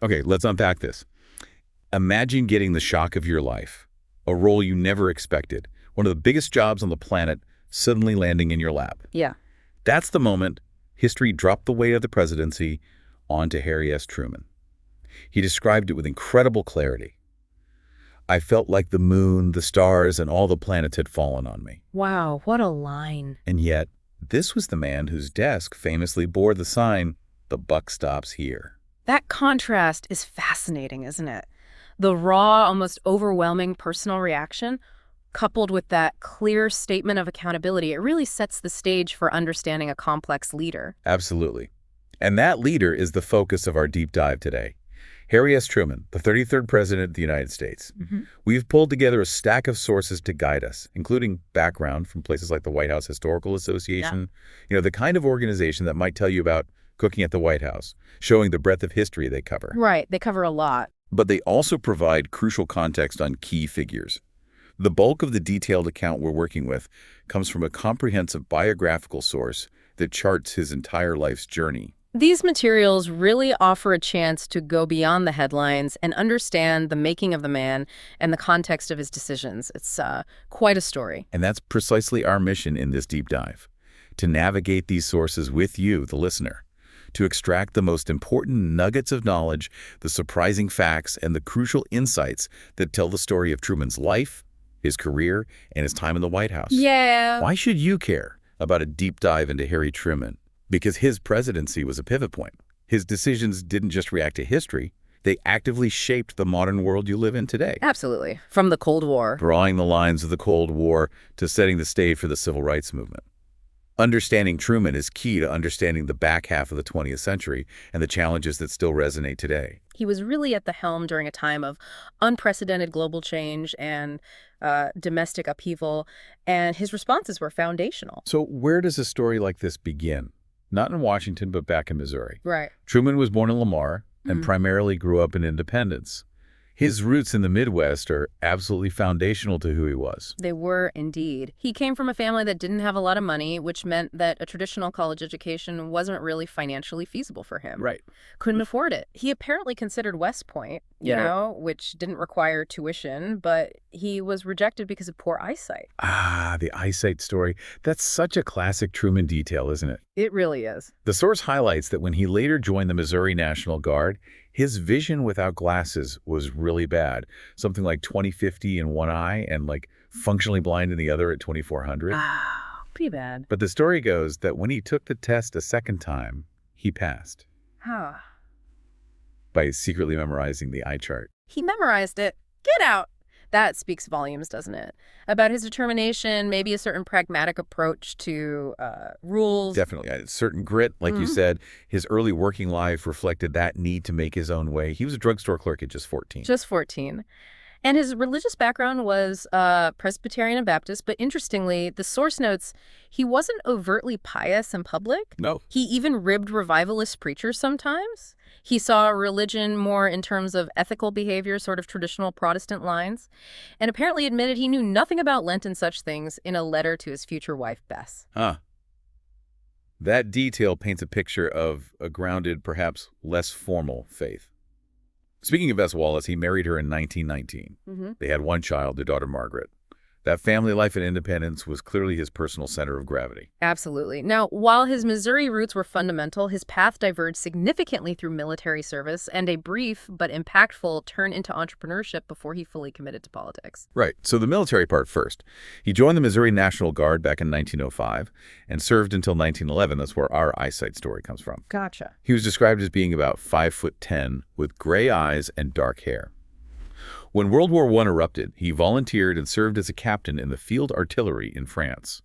Okay, let's unpack this. Imagine getting the shock of your life, a role you never expected, one of the biggest jobs on the planet suddenly landing in your lap. Yeah. That's the moment history dropped the weight of the presidency onto Harry S. Truman. He described it with incredible clarity. I felt like the moon, the stars, and all the planets had fallen on me. Wow, what a line. And yet, this was the man whose desk famously bore the sign, "The buck stops here." That contrast is fascinating, isn't it? The raw, almost overwhelming personal reaction, coupled with that clear statement of accountability, it really sets the stage for understanding a complex leader. Absolutely. And that leader is the focus of our deep dive today. Harry S. Truman, the 33rd President of the United States. We've pulled together a stack of sources to guide us, including background from places like the White House Historical Association, the kind of organization that might tell you about cooking at the White House, showing the breadth of history they cover. Right, they cover a lot. But they also provide crucial context on key figures. The bulk of the detailed account we're working with comes from a comprehensive biographical source that charts his entire life's journey. These materials really offer a chance to go beyond the headlines and understand the making of the man and the context of his decisions. It's quite a story. And that's precisely our mission in this deep dive, to navigate these sources with you, the listener, to extract the most important nuggets of knowledge, the surprising facts, and the crucial insights that tell the story of Truman's life, his career, and his time in the White House. Yeah. Why should you care about a deep dive into Harry Truman? Because his presidency was a pivot point. His decisions didn't just react to history, they actively shaped the modern world you live in today. Absolutely. From the Cold War. Drawing the lines of the Cold War to setting the stage for the Civil Rights Movement. Understanding Truman is key to understanding the back half of the 20th century and the challenges that still resonate today. He was really at the helm during a time of unprecedented global change and domestic upheaval, and his responses were foundational. So where does a story like this begin? Not in Washington, but back in Missouri. Right. Truman was born in Lamar and primarily grew up in Independence. His roots in the Midwest are absolutely foundational to who he was. They were indeed. He came from a family that didn't have a lot of money, which meant that a traditional college education wasn't really financially feasible for him. Right. Couldn't afford it. He apparently considered West Point, which didn't require tuition, but he was rejected because of poor eyesight. Ah, the eyesight story. That's such a classic Truman detail, isn't it? It really is. The source highlights that when he later joined the Missouri National Guard, his vision without glasses was really bad. Something like 20/50 in one eye and like functionally blind in the other at 2400. Ah, pretty bad. But the story goes that when he took the test a second time, he passed Huh. by secretly memorizing the eye chart. He memorized it. Get out. That speaks volumes, doesn't it? About his determination, maybe a certain pragmatic approach to rules. Definitely. A certain grit, like you said. His early working life reflected that need to make his own way. He was a drugstore clerk at just 14. Just 14. And his religious background was Presbyterian and Baptist, but interestingly, the source notes he wasn't overtly pious in public. No. He even ribbed revivalist preachers sometimes. He saw religion more in terms of ethical behavior, sort of traditional Protestant lines, and apparently admitted he knew nothing about Lent and such things in a letter to his future wife, Bess. Huh. That detail paints a picture of a grounded, perhaps less formal faith. Speaking of Bess Wallace, he married her in 1919. They had one child, their daughter Margaret. That family life and independence was clearly his personal center of gravity. Absolutely. Now, while his Missouri roots were fundamental, his path diverged significantly through military service and a brief but impactful turn into entrepreneurship before he fully committed to politics. Right. So the military part first. He joined the Missouri National Guard back in 1905 and served until 1911. That's where our eyesight story comes from. Gotcha. He was described as being about 5'10" with gray eyes and dark hair. When World War I erupted, he volunteered and served as a captain in the field artillery in France.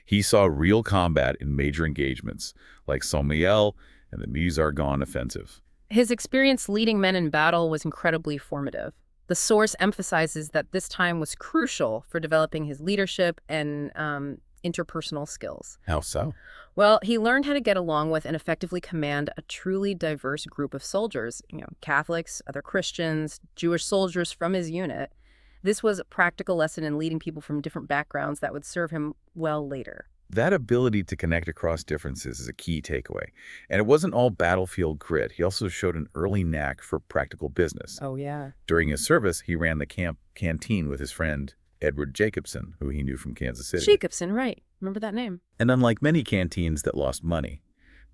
He saw real combat in major engagements, like Saint-Mihiel and the Meuse-Argonne offensive. His experience leading men in battle was incredibly formative. The source emphasizes that this time was crucial for developing his leadership and interpersonal skills. How so? Well, he learned how to get along with and effectively command a truly diverse group of soldiers, Catholics, other Christians, Jewish soldiers from his unit. This was a practical lesson in leading people from different backgrounds that would serve him well later. That ability to connect across differences is a key takeaway. And it wasn't all battlefield grit. He also showed an early knack for practical business. Oh, yeah. During his service, he ran the camp canteen with his friend Edward Jacobson, who he knew from Kansas City. Jacobson, right. Remember that name. And unlike many canteens that lost money,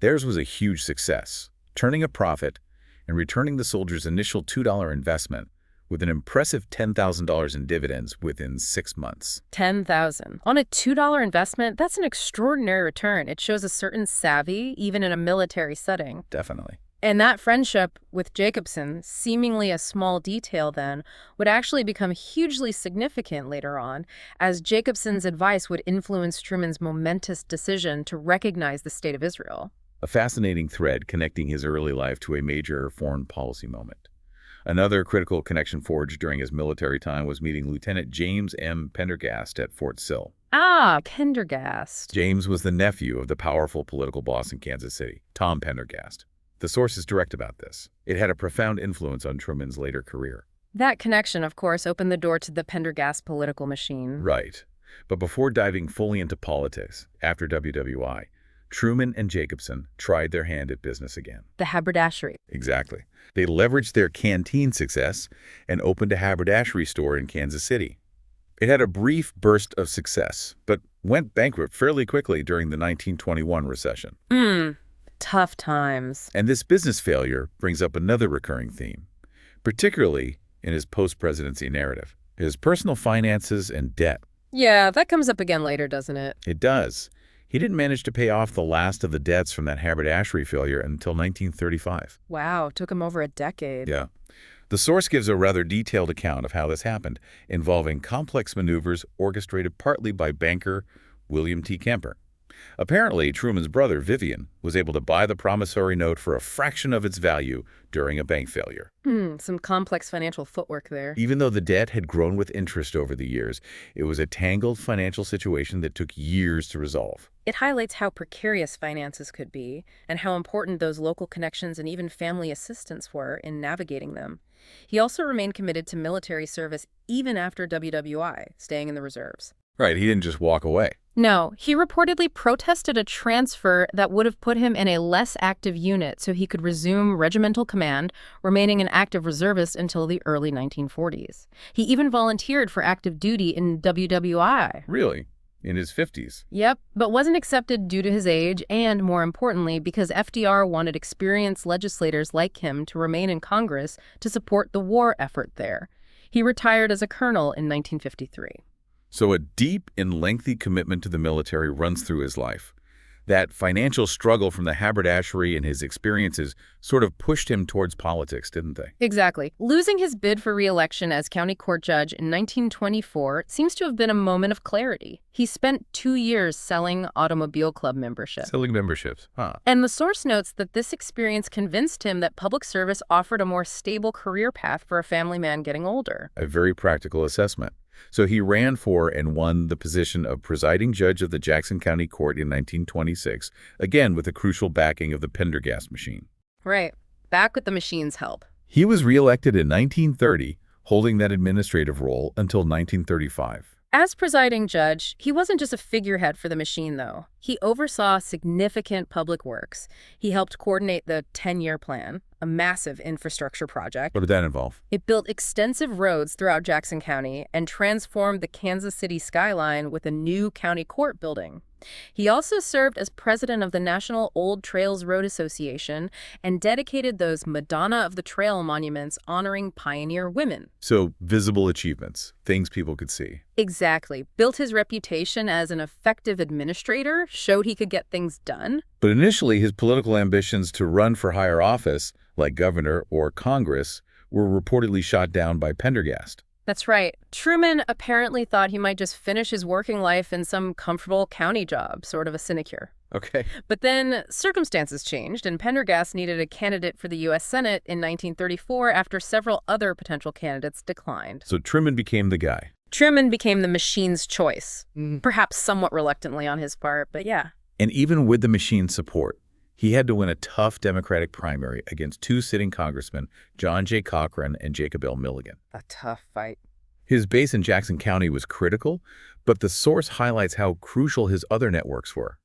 theirs was a huge success, turning a profit and returning the soldiers' initial $2 investment with an impressive $10,000 in dividends within 6 months. $10,000. On a $2 investment, that's an extraordinary return. It shows a certain savvy, even in a military setting. Definitely. And that friendship with Jacobson, seemingly a small detail then, would actually become hugely significant later on, as Jacobson's advice would influence Truman's momentous decision to recognize the State of Israel. A fascinating thread connecting his early life to a major foreign policy moment. Another critical connection forged during his military time was meeting Lieutenant James M. Pendergast at Fort Sill. Ah, Pendergast. James was the nephew of the powerful political boss in Kansas City, Tom Pendergast. The source is direct about this. It had a profound influence on Truman's later career. That connection, of course, opened the door to the Pendergast political machine. Right. But before diving fully into politics, after WWII, Truman and Jacobson tried their hand at business again. The haberdashery. Exactly. They leveraged their canteen success and opened a haberdashery store in Kansas City. It had a brief burst of success, but went bankrupt fairly quickly during the 1921 recession. Tough times. And this business failure brings up another recurring theme, particularly in his post-presidency narrative, his personal finances and debt. Yeah, that comes up again later, doesn't it? It does. He didn't manage to pay off the last of the debts from that haberdashery failure until 1935. Wow, took him over a decade. Yeah. The source gives a rather detailed account of how this happened, involving complex maneuvers orchestrated partly by banker William T. Kemper. Apparently, Truman's brother, Vivian, was able to buy the promissory note for a fraction of its value during a bank failure. Some complex financial footwork there. Even though the debt had grown with interest over the years, it was a tangled financial situation that took years to resolve. It highlights how precarious finances could be and how important those local connections and even family assistance were in navigating them. He also remained committed to military service even after WWII, staying in the reserves. Right, he didn't just walk away. No, he reportedly protested a transfer that would have put him in a less active unit so he could resume regimental command, remaining an active reservist until the early 1940s. He even volunteered for active duty in WWII. Really? In his 50s? Yep, but wasn't accepted due to his age and, more importantly, because FDR wanted experienced legislators like him to remain in Congress to support the war effort there. He retired as a colonel in 1953. So a deep and lengthy commitment to the military runs through his life. That financial struggle from the haberdashery and his experiences sort of pushed him towards politics, didn't they? Exactly. Losing his bid for re-election as county court judge in 1924 seems to have been a moment of clarity. He spent 2 years selling automobile club membership. Selling memberships, huh? And the source notes that this experience convinced him that public service offered a more stable career path for a family man getting older. A very practical assessment. So he ran for and won the position of presiding judge of the Jackson County Court in 1926, again with the crucial backing of the Pendergast machine. Right. Back with the machine's help. He was reelected in 1930, holding that administrative role until 1935. As presiding judge, he wasn't just a figurehead for the machine, though. He oversaw significant public works. He helped coordinate the 10-year plan, a massive infrastructure project. What did that involve? It built extensive roads throughout Jackson County and transformed the Kansas City skyline with a new county court building. He also served as president of the National Old Trails Road Association and dedicated those Madonna of the Trail monuments honoring pioneer women. So visible achievements, things people could see. Exactly. Built his reputation as an effective administrator, showed he could get things done. But initially, his political ambitions to run for higher office, like governor or Congress, were reportedly shot down by Pendergast. That's right. Truman apparently thought he might just finish his working life in some comfortable county job, sort of a sinecure. Okay. But then circumstances changed, and Pendergast needed a candidate for the U.S. Senate in 1934 after several other potential candidates declined. So Truman became the guy. Truman became the machine's choice, perhaps somewhat reluctantly on his part, but yeah. And even with the machine's support, he had to win a tough Democratic primary against two sitting congressmen, John J. Cochran and Jacob L. Milligan. A tough fight. His base in Jackson County was critical, but the source highlights how crucial his other networks were.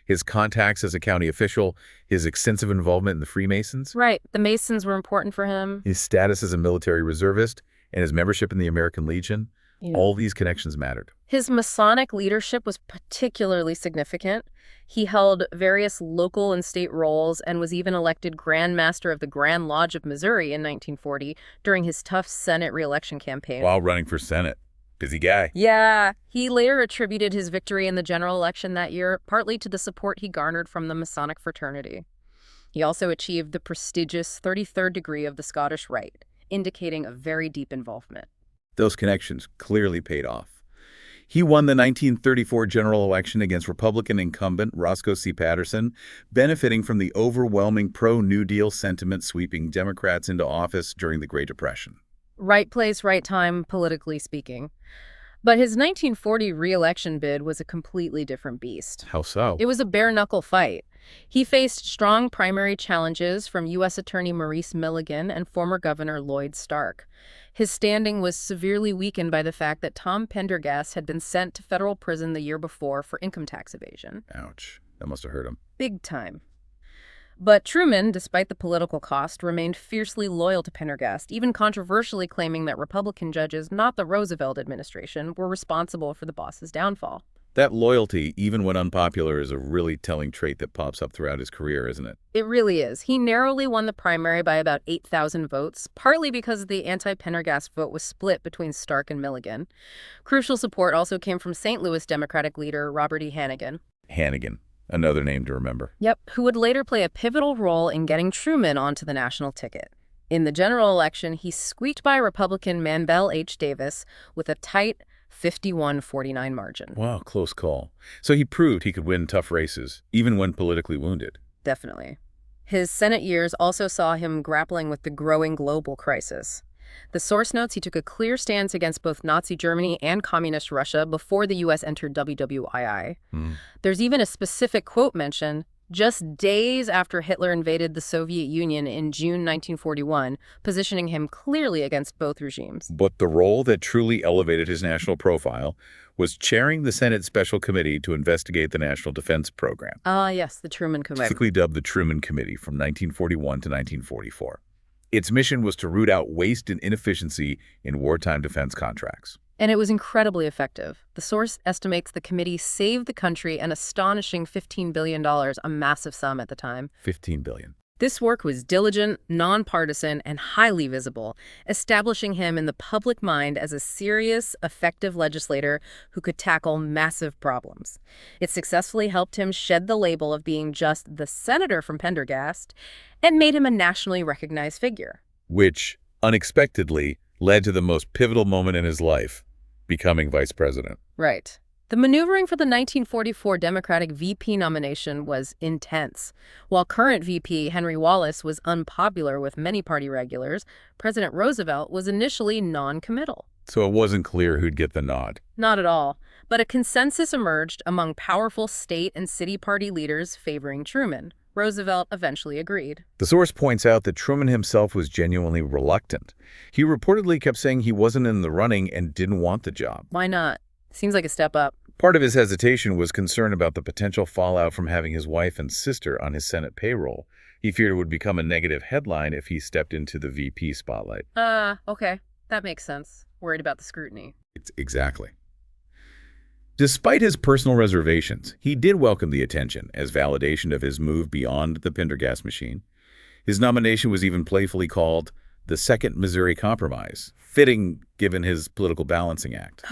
His contacts as a county official, his extensive involvement in the Freemasons, Right. The Masons were important for him. his status as a military reservist, and his membership in the American Legion, Yeah. all these connections mattered. His Masonic leadership was particularly significant. He held various local and state roles and was even elected Grand Master of the Grand Lodge of Missouri in 1940 during his tough Senate re-election campaign. While running for Senate. Busy guy. Yeah, he later attributed his victory in the general election that year partly to the support he garnered from the Masonic fraternity. He also achieved the prestigious 33rd degree of the Scottish Rite, indicating a very deep involvement. Those connections clearly paid off. He won the 1934 general election against Republican incumbent Roscoe C. Patterson, benefiting from the overwhelming pro-New Deal sentiment sweeping Democrats into office during the Great Depression. Right place, right time, politically speaking. But his 1940 re-election bid was a completely different beast. How so? It was a bare-knuckle fight. He faced strong primary challenges from U.S. Attorney Maurice Milligan and former Governor Lloyd Stark. His standing was severely weakened by the fact that Tom Pendergast had been sent to federal prison the year before for income tax evasion. Ouch. That must have hurt him. Big time. But Truman, despite the political cost, remained fiercely loyal to Pendergast, even controversially claiming that Republican judges, not the Roosevelt administration, were responsible for the boss's downfall. That loyalty, even when unpopular, is a really telling trait that pops up throughout his career, isn't it? It really is. He narrowly won the primary by about 8,000 votes, partly because the anti-Pendergast vote was split between Stark and Milligan. Crucial support also came from St. Louis Democratic leader Robert E. Hannigan. Hannigan. Another name to remember. Yep, who would later play a pivotal role in getting Truman onto the national ticket. In the general election, he squeaked by Republican Mandel H. Davis with a tight 51-49 margin. Wow, close call. So he proved he could win tough races, even when politically wounded. Definitely. His Senate years also saw him grappling with the growing global crisis. The source notes he took a clear stance against both Nazi Germany and Communist Russia before the U.S. entered WWII. There's even a specific quote mention, just days after Hitler invaded the Soviet Union in June 1941, positioning him clearly against both regimes. But the role that truly elevated his national profile was chairing the Senate Special Committee to investigate the National Defense Program. Ah, yes, the Truman Committee. Typically dubbed the Truman Committee from 1941 to 1944. Its mission was to root out waste and inefficiency in wartime defense contracts. And it was incredibly effective. The source estimates the committee saved the country an astonishing $15 billion, a massive sum at the time. $15 billion. This work was diligent, nonpartisan, and highly visible, establishing him in the public mind as a serious, effective legislator who could tackle massive problems. It successfully helped him shed the label of being just the senator from Pendergast and made him a nationally recognized figure. Which, unexpectedly, led to the most pivotal moment in his life, becoming vice president. Right. The maneuvering for the 1944 Democratic VP nomination was intense. While current VP Henry Wallace was unpopular with many party regulars, President Roosevelt was initially non-committal. So it wasn't clear who'd get the nod. Not at all. But a consensus emerged among powerful state and city party leaders favoring Truman. Roosevelt eventually agreed. The source points out that Truman himself was genuinely reluctant. He reportedly kept saying he wasn't in the running and didn't want the job. Why not? Seems like a step up. Part of his hesitation was concern about the potential fallout from having his wife and sister on his Senate payroll. He feared it would become a negative headline if he stepped into the VP spotlight. Okay. That makes sense. Worried about the scrutiny. Exactly. Despite his personal reservations, he did welcome the attention as validation of his move beyond the Pendergast machine. His nomination was even playfully called the Second Missouri Compromise, fitting given his political balancing act.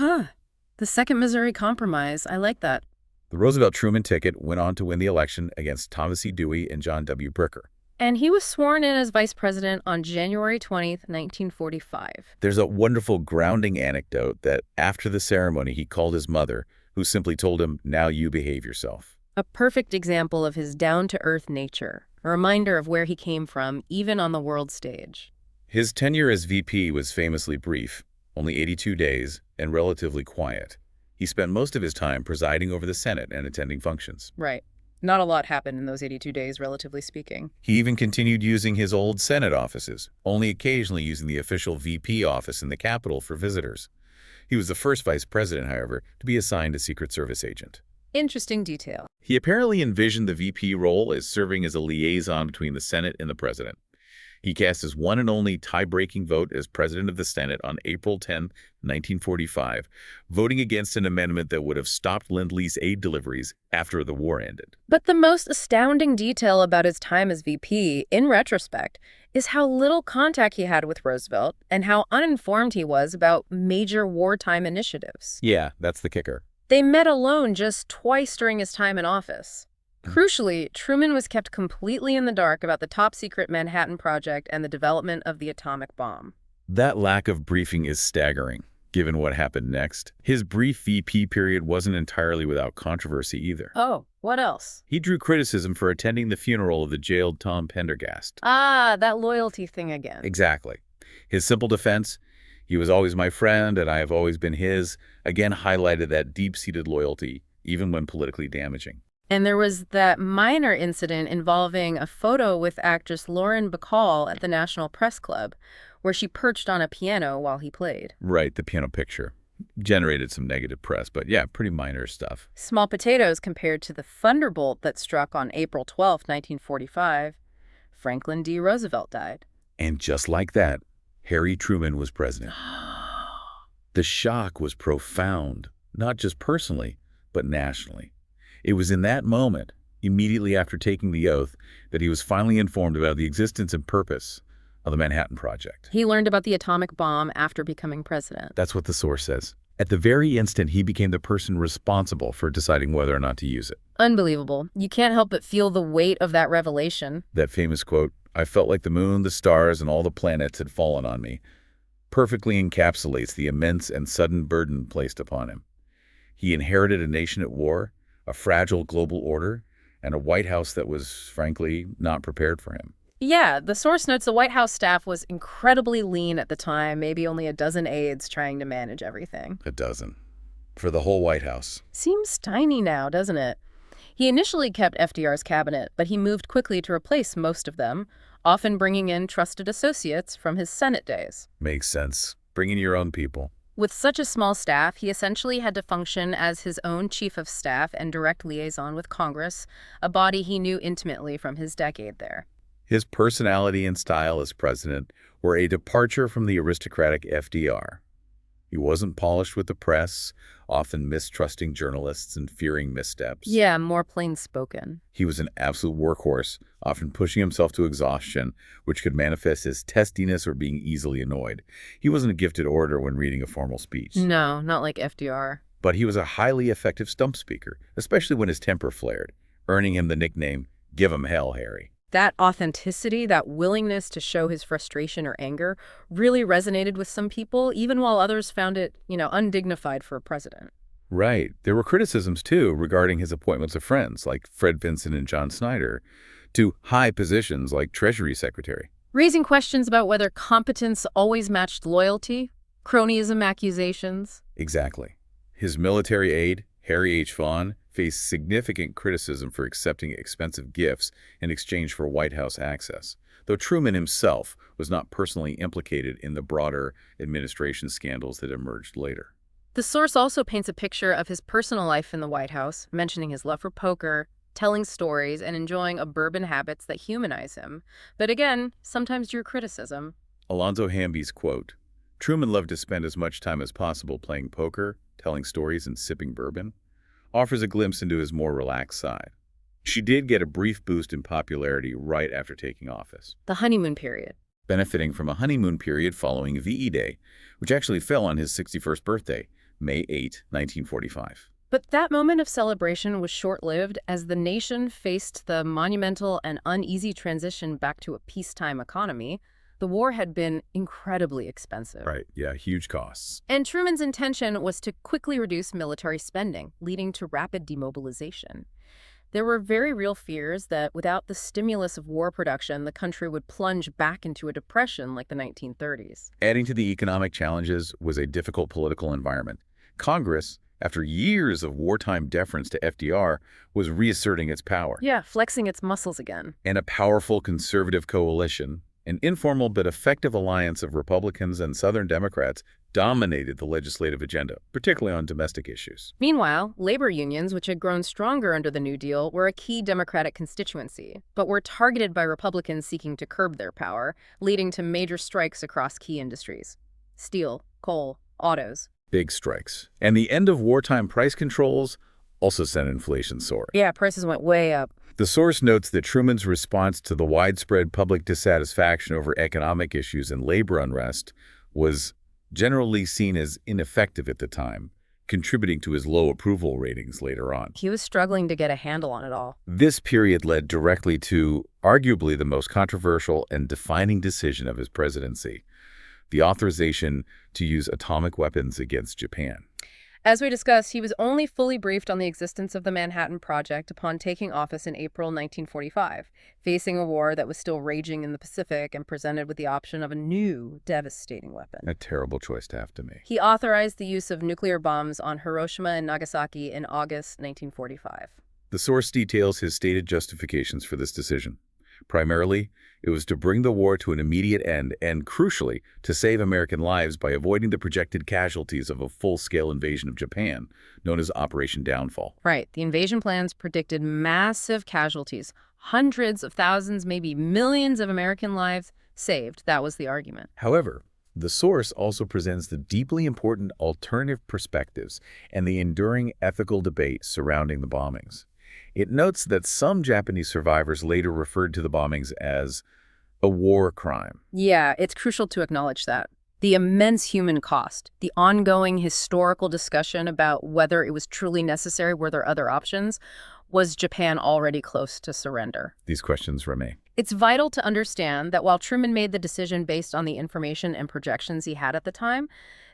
The Second Missouri Compromise. I like that. The Roosevelt-Truman ticket went on to win the election against Thomas E. Dewey and John W. Bricker. And he was sworn in as vice president on January 20th, 1945. There's a wonderful grounding anecdote that after the ceremony, he called his mother, who simply told him, "Now you behave yourself." A perfect example of his down-to-earth nature, a reminder of where he came from, even on the world stage. His tenure as VP was famously brief, only 82 days, and relatively quiet. He spent most of his time presiding over the Senate and attending functions. Right. Not a lot happened in those 82 days, relatively speaking. He even continued using his old Senate offices, only occasionally using the official VP office in the Capitol for visitors. He was the first vice president, however, to be assigned a Secret Service agent. Interesting detail. He apparently envisioned the VP role as serving as a liaison between the Senate and the president. He cast his one and only tie-breaking vote as president of the Senate on April 10, 1945, voting against an amendment that would have stopped Lend-Lease aid deliveries after the war ended. But the most astounding detail about his time as VP, in retrospect, is how little contact he had with Roosevelt and how uninformed he was about major wartime initiatives. Yeah, that's the kicker. They met alone just twice during his time in office. Crucially, Truman was kept completely in the dark about the top-secret Manhattan Project and the development of the atomic bomb. That lack of briefing is staggering, given what happened next. His brief VP period wasn't entirely without controversy either. Oh, what else? He drew criticism for attending the funeral of the jailed Tom Pendergast. Ah, that loyalty thing again. Exactly. His simple defense, "He was always my friend and I have always been his," again highlighted that deep-seated loyalty, even when politically damaging. And there was that minor incident involving a photo with actress Lauren Bacall at the National Press Club, where she perched on a piano while he played. Right, the piano picture. Generated some negative press, but yeah, pretty minor stuff. Small potatoes compared to the thunderbolt that struck on April 12, 1945. Franklin D. Roosevelt died. And just like that, Harry Truman was president. The shock was profound, not just personally, but nationally. It was in that moment, immediately after taking the oath, that he was finally informed about the existence and purpose of the Manhattan Project. He learned about the atomic bomb after becoming president. That's what the source says. At the very instant, he became the person responsible for deciding whether or not to use it. Unbelievable. You can't help but feel the weight of that revelation. That famous quote, "I felt like the moon, the stars, and all the planets had fallen on me," perfectly encapsulates the immense and sudden burden placed upon him. He inherited a nation at war, a fragile global order, and a White House that was, frankly, not prepared for him. Yeah, the source notes the White House staff was incredibly lean at the time, maybe only a dozen aides trying to manage everything. A dozen. For the whole White House. Seems tiny now, doesn't it? He initially kept FDR's cabinet, but he moved quickly to replace most of them, often bringing in trusted associates from his Senate days. Makes sense. Bring in your own people. With such a small staff, he essentially had to function as his own chief of staff and direct liaison with Congress, a body he knew intimately from his decade there. His personality and style as president were a departure from the aristocratic FDR. He wasn't polished with the press, often mistrusting journalists and fearing missteps. Yeah, more plain-spoken. He was an absolute workhorse, often pushing himself to exhaustion, which could manifest as testiness or being easily annoyed. He wasn't a gifted orator when reading a formal speech. No, not like FDR. But he was a highly effective stump speaker, especially when his temper flared, earning him the nickname, "Give 'em hell, Harry." That authenticity, that willingness to show his frustration or anger really resonated with some people, even while others found it, undignified for a president. Right. There were criticisms, too, regarding his appointments of friends, like Fred Vinson and John Snyder, to high positions like Treasury Secretary. Raising questions about whether competence always matched loyalty, cronyism accusations. Exactly. His military aide, Harry H. Vaughan, faced significant criticism for accepting expensive gifts in exchange for White House access, though Truman himself was not personally implicated in the broader administration scandals that emerged later. The source also paints a picture of his personal life in the White House, mentioning his love for poker, telling stories, and enjoying bourbon habits that humanize him, but again, sometimes drew criticism. Alonzo Hamby's quote, "Truman loved to spend as much time as possible playing poker, telling stories, and sipping bourbon," offers a glimpse into his more relaxed side. She did get a brief boost in popularity right after taking office, The honeymoon period. benefiting from a honeymoon period following VE Day, which actually fell on his 61st birthday, May 8, 1945. But that moment of celebration was short-lived as the nation faced the monumental and uneasy transition back to a peacetime economy. The war had been incredibly expensive. Right, yeah, huge costs. And Truman's intention was to quickly reduce military spending, leading to rapid demobilization. There were very real fears that without the stimulus of war production, the country would plunge back into a depression like the 1930s. Adding to the economic challenges was a difficult political environment. Congress, after years of wartime deference to FDR, was reasserting its power. Yeah, flexing its muscles again. And a powerful conservative coalition, An informal but effective alliance of Republicans and Southern Democrats dominated the legislative agenda, particularly on domestic issues. Meanwhile, labor unions, which had grown stronger under the New Deal, were a key Democratic constituency, but were targeted by Republicans seeking to curb their power, leading to major strikes across key industries. Steel, coal, autos. Big strikes. And the end of wartime price controls also sent inflation soaring. Yeah, prices went way up. The source notes that Truman's response to the widespread public dissatisfaction over economic issues and labor unrest was generally seen as ineffective at the time, contributing to his low approval ratings later on. He was struggling to get a handle on it all. This period led directly to arguably the most controversial and defining decision of his presidency, the authorization to use atomic weapons against Japan. As we discussed, he was only fully briefed on the existence of the Manhattan Project upon taking office in April 1945, facing a war that was still raging in the Pacific and presented with the option of a new, devastating weapon. A terrible choice to have to make. He authorized the use of nuclear bombs on Hiroshima and Nagasaki in August 1945. The source details his stated justifications for this decision. Primarily, it was to bring the war to an immediate end and, crucially, to save American lives by avoiding the projected casualties of a full-scale invasion of Japan, known as Operation Downfall. Right. The invasion plans predicted massive casualties, hundreds of thousands, maybe millions of American lives saved. That was the argument. However, the source also presents the deeply important alternative perspectives and the enduring ethical debate surrounding the bombings. It notes that some Japanese survivors later referred to the bombings as a war crime. Yeah, it's crucial to acknowledge that. The immense human cost, the ongoing historical discussion about whether it was truly necessary, were there other options, was Japan already close to surrender? These questions remain. It's vital to understand that while Truman made the decision based on the information and projections he had at the time,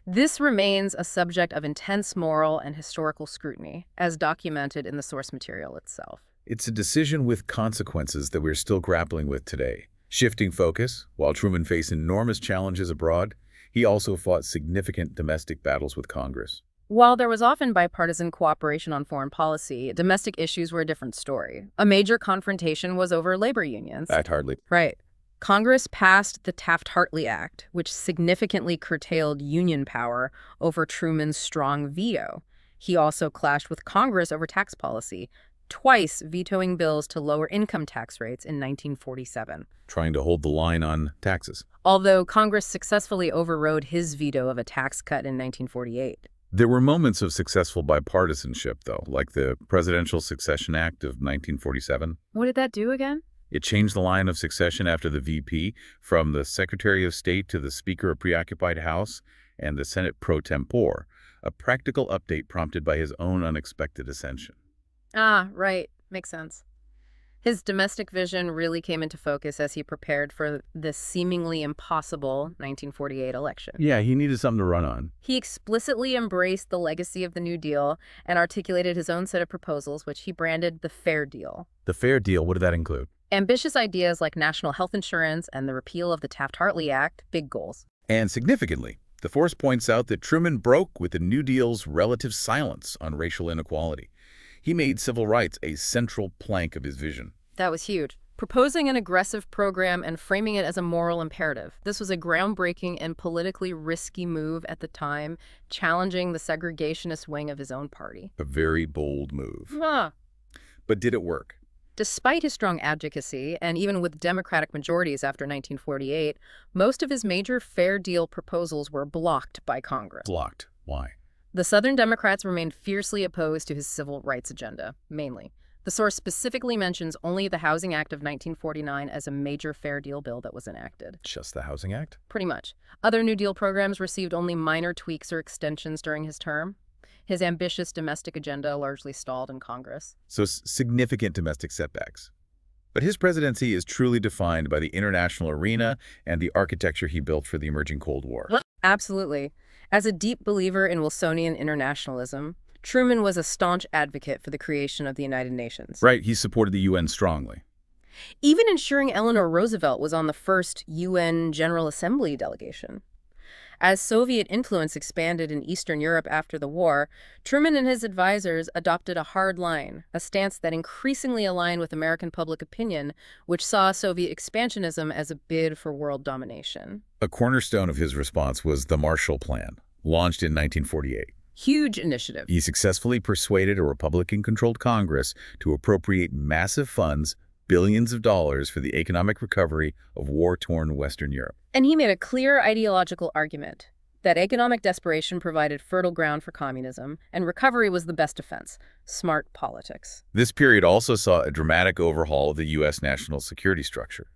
this remains a subject of intense moral and historical scrutiny, as documented in the source material itself. It's a decision with consequences that we're still grappling with today. Shifting focus, while Truman faced enormous challenges abroad, he also fought significant domestic battles with Congress. While there was often bipartisan cooperation on foreign policy, domestic issues were a different story. A major confrontation was over labor unions. That hardly. Right. Congress passed the Taft-Hartley Act, which significantly curtailed union power over Truman's strong veto. He also clashed with Congress over tax policy, twice vetoing bills to lower income tax rates in 1947. Trying to hold the line on taxes. Although Congress successfully overrode his veto of a tax cut in 1948. There were moments of successful bipartisanship, though, like the Presidential Succession Act of 1947. What did that do again? It changed the line of succession after the VP from the Secretary of State to the Speaker of Preoccupied House and the Senate pro tempore, a practical update prompted by his own unexpected ascension. Ah, right. Makes sense. His domestic vision really came into focus as he prepared for the seemingly impossible 1948 election. Yeah, he needed something to run on. He explicitly embraced the legacy of the New Deal and articulated his own set of proposals, which he branded the Fair Deal. The Fair Deal, what did that include? Ambitious ideas like national health insurance and the repeal of the Taft-Hartley Act, big goals. And significantly, the force points out that Truman broke with the New Deal's relative silence on racial inequality. He made civil rights a central plank of his vision. That was huge. Proposing an aggressive program and framing it as a moral imperative. This was a groundbreaking and politically risky move at the time, challenging the segregationist wing of his own party. A very bold move. Huh. But did it work? Despite his strong advocacy, and even with Democratic majorities after 1948, most of his major Fair Deal proposals were blocked by Congress. Blocked. Why? The Southern Democrats remained fiercely opposed to his civil rights agenda, mainly. The source specifically mentions only the Housing Act of 1949 as a major Fair Deal bill that was enacted. Just the Housing Act? Pretty much. Other New Deal programs received only minor tweaks or extensions during his term. His ambitious domestic agenda largely stalled in Congress. So significant domestic setbacks. But his presidency is truly defined by the international arena and the architecture he built for the emerging Cold War. Absolutely. As a deep believer in Wilsonian internationalism, Truman was a staunch advocate for the creation of the United Nations. Right, he supported the UN strongly. Even ensuring Eleanor Roosevelt was on the first UN General Assembly delegation. As Soviet influence expanded in Eastern Europe after the war, Truman and his advisors adopted a hard line, a stance that increasingly aligned with American public opinion, which saw Soviet expansionism as a bid for world domination. A cornerstone of his response was the Marshall Plan, launched in 1948. Huge initiative. He successfully persuaded a Republican-controlled Congress to appropriate massive funds, billions of dollars, for the economic recovery of war-torn Western Europe. And he made a clear ideological argument that economic desperation provided fertile ground for communism, and recovery was the best defense. Smart politics. This period also saw a dramatic overhaul of the U.S. national security structure.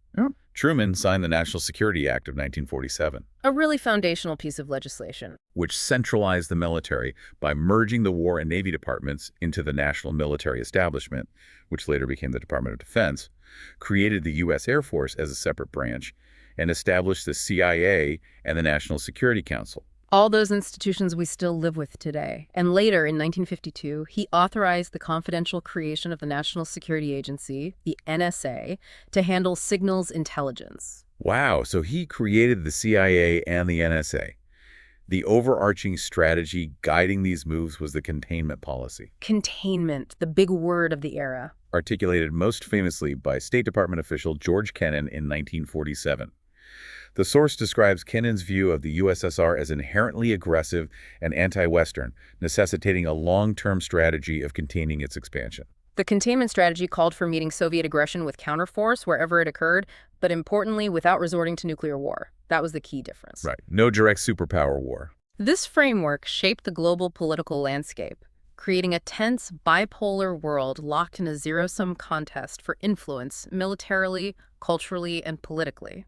Truman signed the National Security Act of 1947. A really foundational piece of legislation. Which centralized the military by merging the War and Navy departments into the National Military Establishment, which later became the Department of Defense, created the U.S. Air Force as a separate branch, and established the CIA and the National Security Council. All those institutions we still live with today. And later, in 1952, he authorized the confidential creation of the National Security Agency, the NSA, to handle signals intelligence. Wow, so he created the CIA and the NSA. The overarching strategy guiding these moves was the containment policy. Containment, the big word of the era. Articulated most famously by State Department official George Kennan in 1947. The source describes Kennan's view of the USSR as inherently aggressive and anti-Western, necessitating a long-term strategy of containing its expansion. The containment strategy called for meeting Soviet aggression with counterforce wherever it occurred, but importantly, without resorting to nuclear war. That was the key difference. Right. No direct superpower war. This framework shaped the global political landscape, creating a tense, bipolar world locked in a zero-sum contest for influence militarily, culturally, and politically.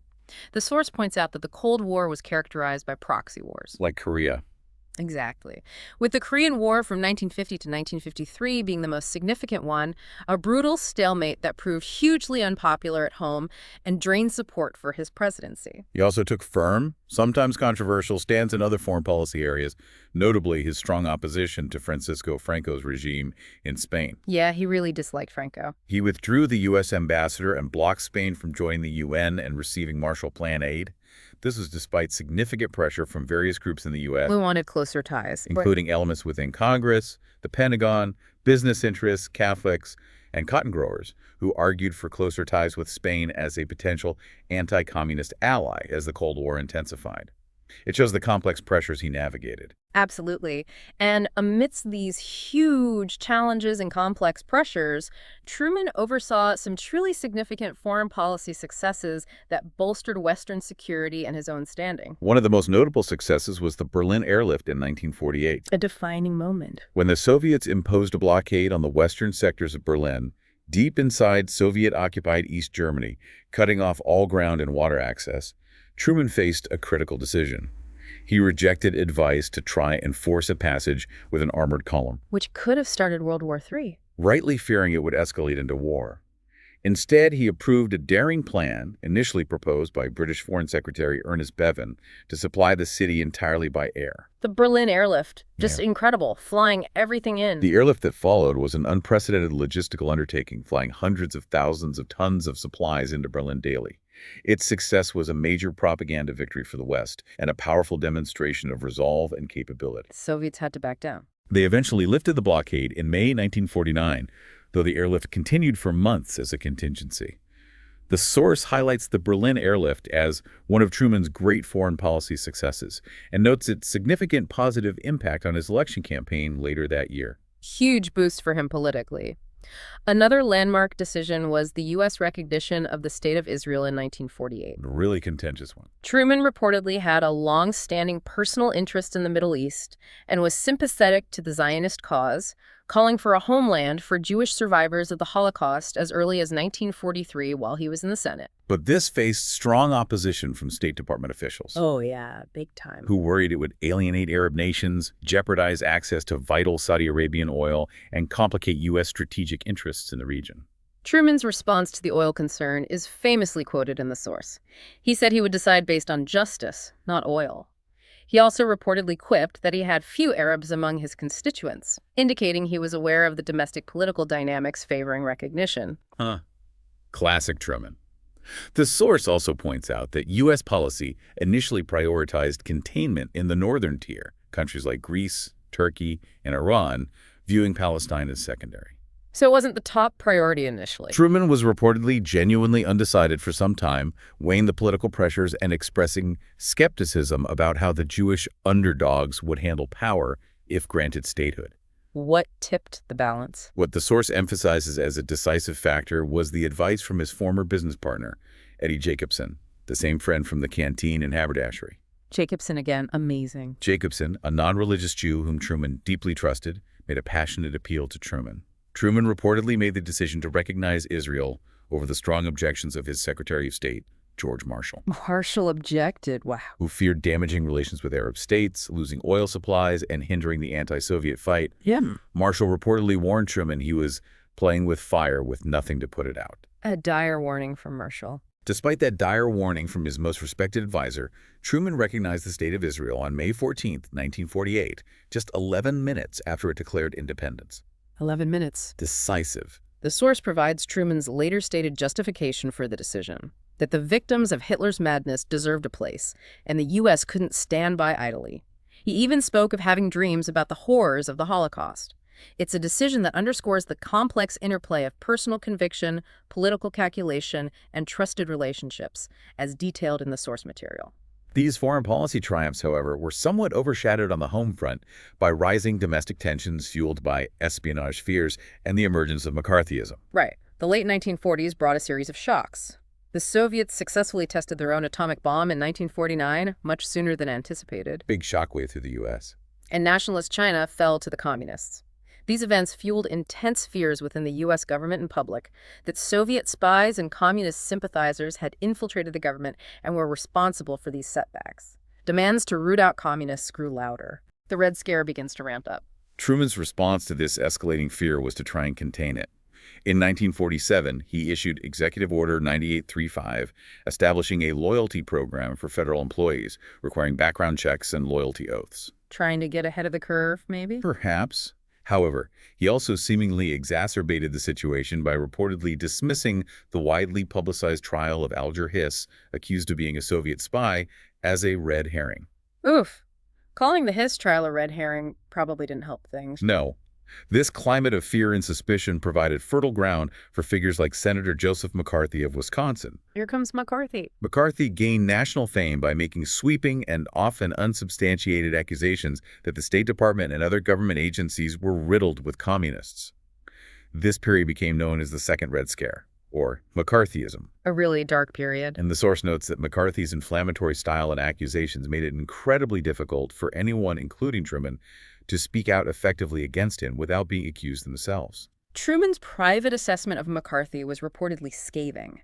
The source points out that the Cold War was characterized by proxy wars. Like Korea. Exactly. With the Korean War from 1950 to 1953 being the most significant one, a brutal stalemate that proved hugely unpopular at home and drained support for his presidency. He also took firm, sometimes controversial, stands in other foreign policy areas, notably his strong opposition to Francisco Franco's regime in Spain. Yeah, he really disliked Franco. He withdrew the U.S. ambassador and blocked Spain from joining the UN and receiving Marshall Plan aid. This was despite significant pressure from various groups in the U.S. We wanted closer ties. Including elements within Congress, the Pentagon, business interests, Catholics, and cotton growers, who argued for closer ties with Spain as a potential anti-communist ally as the Cold War intensified. It shows the complex pressures he navigated. Absolutely. And amidst these huge challenges and complex pressures, Truman oversaw some truly significant foreign policy successes that bolstered Western security and his own standing. One of the most notable successes was the Berlin airlift in 1948. A defining moment. When the Soviets imposed a blockade on the western sectors of Berlin, deep inside Soviet-occupied East Germany, cutting off all ground and water access, Truman faced a critical decision. He rejected advice to try and force a passage with an armored column, which could have started World War III. Rightly fearing it would escalate into war. Instead, he approved a daring plan, initially proposed by British Foreign Secretary Ernest Bevin, to supply the city entirely by air. The Berlin airlift, just incredible, flying everything in. The airlift that followed was an unprecedented logistical undertaking, flying hundreds of thousands of tons of supplies into Berlin daily. Its success was a major propaganda victory for the West and a powerful demonstration of resolve and capability. Soviets had to back down. They eventually lifted the blockade in May 1949, though the airlift continued for months as a contingency. The source highlights the Berlin airlift as one of Truman's great foreign policy successes and notes its significant positive impact on his election campaign later that year. Huge boost for him politically. Another landmark decision was the U.S. recognition of the State of Israel in 1948. A really contentious one. Truman reportedly had a long-standing personal interest in the Middle East and was sympathetic to the Zionist cause, calling for a homeland for Jewish survivors of the Holocaust as early as 1943 while he was in the Senate. But this faced strong opposition from State Department officials. Oh yeah, big time. Who worried it would alienate Arab nations, jeopardize access to vital Saudi Arabian oil, and complicate U.S. strategic interests in the region. Truman's response to the oil concern is famously quoted in the source. He said he would decide based on justice, not oil. He also reportedly quipped that he had few Arabs among his constituents, indicating he was aware of the domestic political dynamics favoring recognition. Classic Truman. The source also points out that U.S. policy initially prioritized containment in the northern tier, countries like Greece, Turkey, and Iran, viewing Palestine as secondary. So it wasn't the top priority initially. Truman was reportedly genuinely undecided for some time, weighing the political pressures and expressing skepticism about how the Jewish underdogs would handle power if granted statehood. What tipped the balance? What the source emphasizes as a decisive factor was the advice from his former business partner, Eddie Jacobson, the same friend from the canteen and haberdashery. Jacobson again, amazing. Jacobson, a non-religious Jew whom Truman deeply trusted, made a passionate appeal to Truman. Truman reportedly made the decision to recognize Israel over the strong objections of his Secretary of State, George Marshall. Marshall objected, wow. Who feared damaging relations with Arab states, losing oil supplies, and hindering the anti-Soviet fight. Yeah. Marshall reportedly warned Truman he was playing with fire with nothing to put it out. A dire warning from Marshall. Despite that dire warning from his most respected advisor, Truman recognized the State of Israel on May 14, 1948, just 11 minutes after it declared independence. 11 minutes. Decisive. The source provides Truman's later stated justification for the decision, that the victims of Hitler's madness deserved a place, and the U.S. couldn't stand by idly. He even spoke of having dreams about the horrors of the Holocaust. It's a decision that underscores the complex interplay of personal conviction, political calculation, and trusted relationships, as detailed in the source material. These foreign policy triumphs, however, were somewhat overshadowed on the home front by rising domestic tensions fueled by espionage fears and the emergence of McCarthyism. Right. The late 1940s brought a series of shocks. The Soviets successfully tested their own atomic bomb in 1949, much sooner than anticipated. Big shockwave through the U.S. And nationalist China fell to the communists. These events fueled intense fears within the U.S. government and public that Soviet spies and communist sympathizers had infiltrated the government and were responsible for these setbacks. Demands to root out communists grew louder. The Red Scare begins to ramp up. Truman's response to this escalating fear was to try and contain it. In 1947, he issued Executive Order 9835, establishing a loyalty program for federal employees, requiring background checks and loyalty oaths. Trying to get ahead of the curve, maybe? Perhaps. However, he also seemingly exacerbated the situation by reportedly dismissing the widely publicized trial of Alger Hiss, accused of being a Soviet spy, as a red herring. Oof. Calling the Hiss trial a red herring probably didn't help things. No. This climate of fear and suspicion provided fertile ground for figures like Senator Joseph McCarthy of Wisconsin. Here comes McCarthy. McCarthy gained national fame by making sweeping and often unsubstantiated accusations that the State Department and other government agencies were riddled with communists. This period became known as the Second Red Scare, or McCarthyism. A really dark period. And the source notes that McCarthy's inflammatory style and accusations made it incredibly difficult for anyone, including Truman, to speak out effectively against him without being accused themselves. Truman's private assessment of McCarthy was reportedly scathing.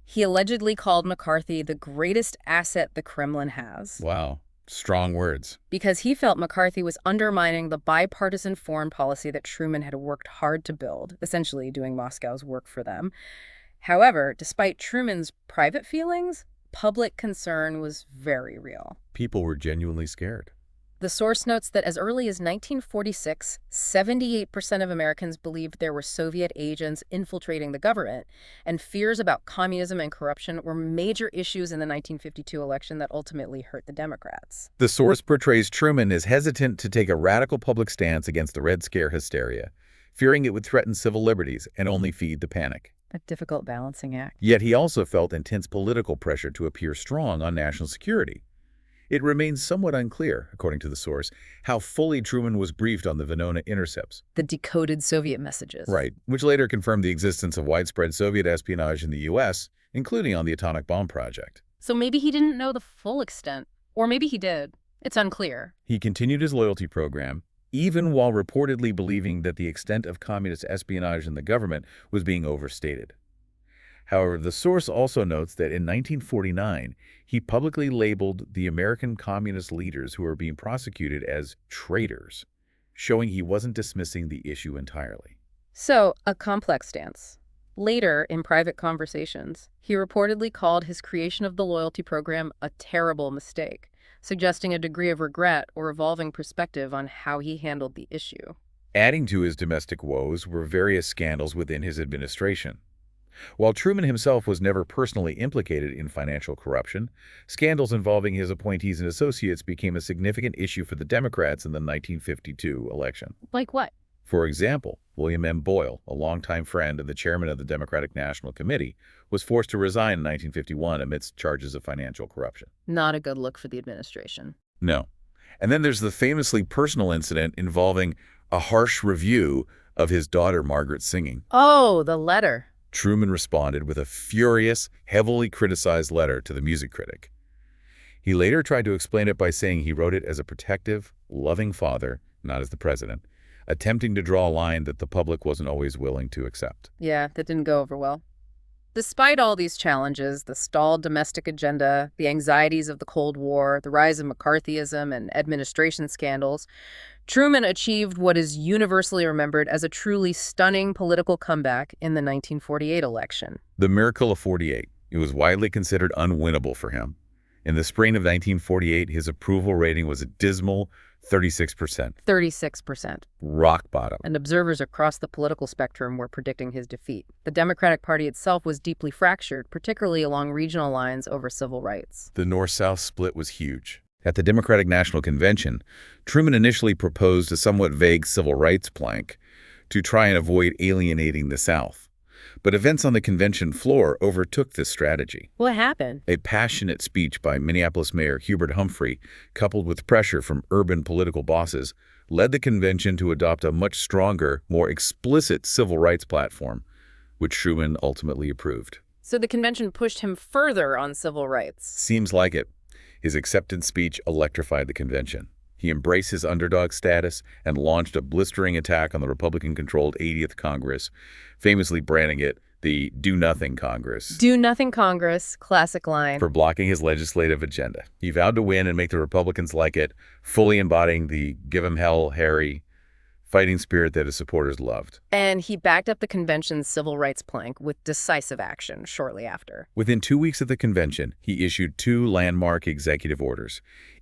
He allegedly called McCarthy the greatest asset the Kremlin has. Wow. Strong words. Because he felt McCarthy was undermining the bipartisan foreign policy that Truman had worked hard to build, essentially doing Moscow's work for them. However, despite Truman's private feelings, public concern was very real. People were genuinely scared. The source notes that as early as 1946, 78% of Americans believed there were Soviet agents infiltrating the government, and fears about communism and corruption were major issues in the 1952 election that ultimately hurt the Democrats. The source portrays Truman as hesitant to take a radical public stance against the Red Scare hysteria, fearing it would threaten civil liberties and only feed the panic. A difficult balancing act. Yet he also felt intense political pressure to appear strong on national security. It remains somewhat unclear, according to the source, how fully Truman was briefed on the Venona intercepts. The decoded Soviet messages. Right, which later confirmed the existence of widespread Soviet espionage in the U.S., including on the atomic bomb project. So maybe he didn't know the full extent. Or maybe he did. It's unclear. He continued his loyalty program, even while reportedly believing that the extent of communist espionage in the government was being overstated. However, the source also notes that in 1949, he publicly labeled the American communist leaders who were being prosecuted as traitors, showing he wasn't dismissing the issue entirely. So, a complex stance. Later, in private conversations, he reportedly called his creation of the loyalty program a terrible mistake, suggesting a degree of regret or evolving perspective on how he handled the issue. Adding to his domestic woes were various scandals within his administration. While Truman himself was never personally implicated in financial corruption, scandals involving his appointees and associates became a significant issue for the Democrats in the 1952 election. Like what? For example, William M. Boyle, a longtime friend and the chairman of the Democratic National Committee, was forced to resign in 1951 amidst charges of financial corruption. Not a good look for the administration. No. And then there's the famously personal incident involving a harsh review of his daughter Margaret's singing. Oh, the letter. Truman responded with a furious, heavily criticized letter to the music critic. He later tried to explain it by saying he wrote it as a protective, loving father, not as the president, attempting to draw a line that the public wasn't always willing to accept. Yeah, that didn't go over well. Despite all these challenges, the stalled domestic agenda, the anxieties of the Cold War, the rise of McCarthyism and administration scandals, Truman achieved what is universally remembered as a truly stunning political comeback in the 1948 election. The Miracle of 48. It was widely considered unwinnable for him. In the spring of 1948, his approval rating was a dismal 36%. 36%. Rock bottom. And observers across the political spectrum were predicting his defeat. The Democratic Party itself was deeply fractured, particularly along regional lines over civil rights. The North-South split was huge. At the Democratic National Convention, Truman initially proposed a somewhat vague civil rights plank to try and avoid alienating the South. But events on the convention floor overtook this strategy. What happened? A passionate speech by Minneapolis Mayor Hubert Humphrey, coupled with pressure from urban political bosses, led the convention to adopt a much stronger, more explicit civil rights platform, which Truman ultimately approved. So the convention pushed him further on civil rights. Seems like it. His acceptance speech electrified the convention. He embraced his underdog status and launched a blistering attack on the Republican-controlled 80th Congress, famously branding it the Do-Nothing Congress. Do-Nothing Congress, classic line. For blocking his legislative agenda. He vowed to win and make the Republicans like it, fully embodying the give 'em hell, Harry fighting spirit that his supporters loved. And he backed up the convention's civil rights plank with decisive action shortly after. Within 2 weeks of the convention, he issued 2 landmark executive orders,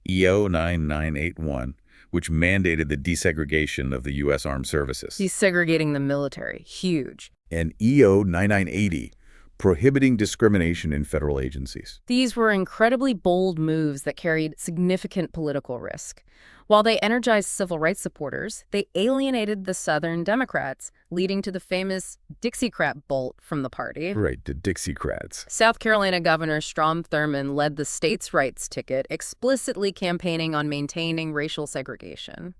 EO 9981, which mandated the desegregation of the U.S. Armed Services. Desegregating the military, huge. And EO 9980, prohibiting discrimination in federal agencies. These were incredibly bold moves that carried significant political risk. While they energized civil rights supporters, they alienated the Southern Democrats, leading to the famous Dixiecrat bolt from the party. Right, the Dixiecrats. South Carolina Governor Strom Thurmond led the states' rights ticket, explicitly campaigning on maintaining racial segregation.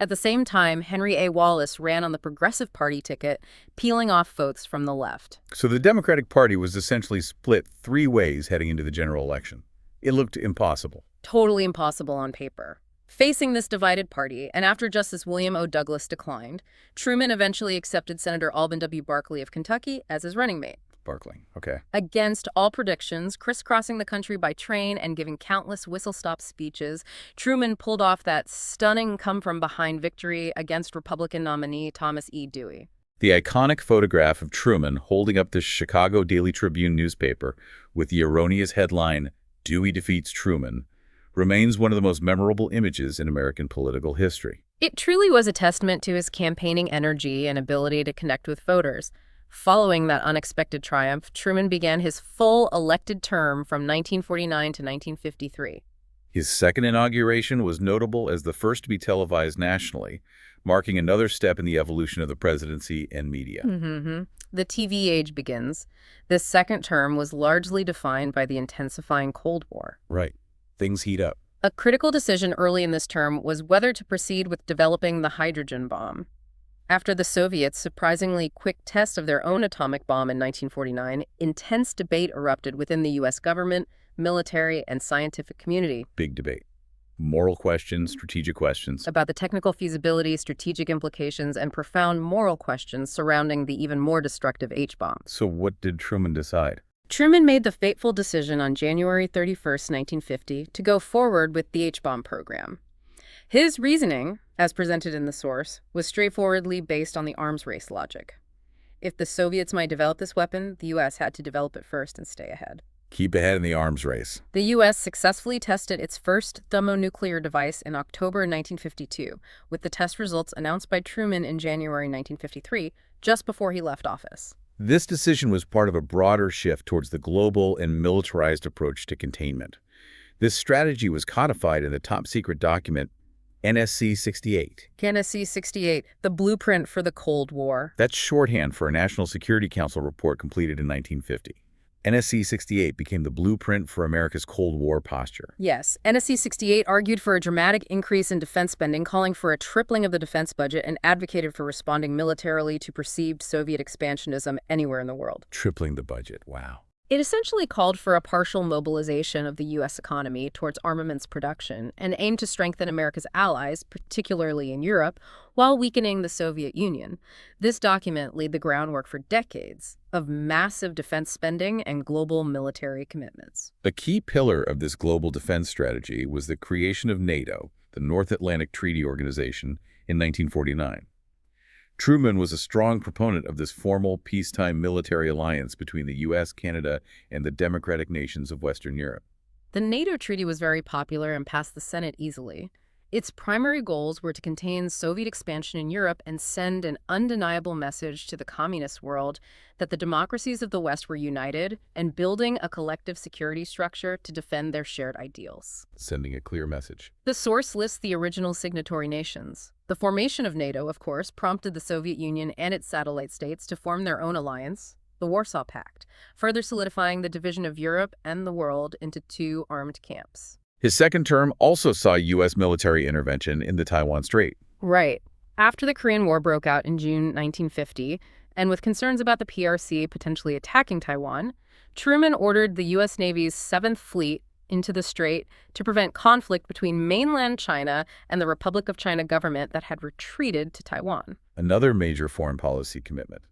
At the same time, Henry A. Wallace ran on the Progressive Party ticket, peeling off votes from the left. So the Democratic Party was essentially split 3 ways heading into the general election. It looked impossible. Totally impossible on paper. Facing this divided party, and after Justice William O. Douglas declined, Truman eventually accepted Senator Alvin W. Barkley of Kentucky as his running mate. Barkley, okay. Against all predictions, crisscrossing the country by train and giving countless whistle-stop speeches, Truman pulled off that stunning come-from-behind victory against Republican nominee Thomas E. Dewey. The iconic photograph of Truman holding up the Chicago Daily Tribune newspaper with the erroneous headline, "Dewey defeats Truman," remains one of the most memorable images in American political history. It truly was a testament to his campaigning energy and ability to connect with voters. Following that unexpected triumph, Truman began his full elected term from 1949 to 1953. His second inauguration was notable as the first to be televised nationally, marking another step in the evolution of the presidency and media. The TV age begins. This second term was largely defined by the intensifying Cold War. Right. Things heat up. A critical decision early in this term was whether to proceed with developing the hydrogen bomb. After the Soviets' surprisingly quick test of their own atomic bomb in 1949, intense debate erupted within the U.S. government, military, and scientific community. Big debate. Moral questions, strategic questions. About the technical feasibility, strategic implications, and profound moral questions surrounding the even more destructive H-bomb. So what did Truman decide? Truman made the fateful decision on January 31st, 1950, to go forward with the H-bomb program. His reasoning, as presented in the source, was straightforwardly based on the arms race logic. If the Soviets might develop this weapon, the U.S. had to develop it first and stay ahead. Keep ahead in the arms race. The U.S. successfully tested its first thermonuclear device in October 1952, with the test results announced by Truman in January 1953, just before he left office. This decision was part of a broader shift towards the global and militarized approach to containment. This strategy was codified in the top-secret document NSC 68. NSC 68, the blueprint for the Cold War. That's shorthand for a National Security Council report completed in 1950. NSC 68 became the blueprint for America's Cold War posture. Yes, NSC 68 argued for a dramatic increase in defense spending, calling for a tripling of the defense budget, and advocated for responding militarily to perceived Soviet expansionism anywhere in the world. Tripling the budget, wow. It essentially called for a partial mobilization of the U.S. economy towards armaments production and aimed to strengthen America's allies, particularly in Europe, while weakening the Soviet Union. This document laid the groundwork for decades of massive defense spending and global military commitments. A key pillar of this global defense strategy was the creation of NATO, the North Atlantic Treaty Organization, in 1949. Truman was a strong proponent of this formal peacetime military alliance between the U.S., Canada, and the democratic nations of Western Europe. The NATO treaty was very popular and passed the Senate easily. Its primary goals were to contain Soviet expansion in Europe and send an undeniable message to the communist world that the democracies of the West were united and building a collective security structure to defend their shared ideals. Sending a clear message. The source lists the original signatory nations. The formation of NATO, of course, prompted the Soviet Union and its satellite states to form their own alliance, the Warsaw Pact, further solidifying the division of Europe and the world into two armed camps. His second term also saw U.S. military intervention in the Taiwan Strait. Right. After the Korean War broke out in June 1950, and with concerns about the PRC potentially attacking Taiwan, Truman ordered the U.S. Navy's 7th Fleet into the strait to prevent conflict between mainland China and the Republic of China government that had retreated to Taiwan. Another major foreign policy commitment.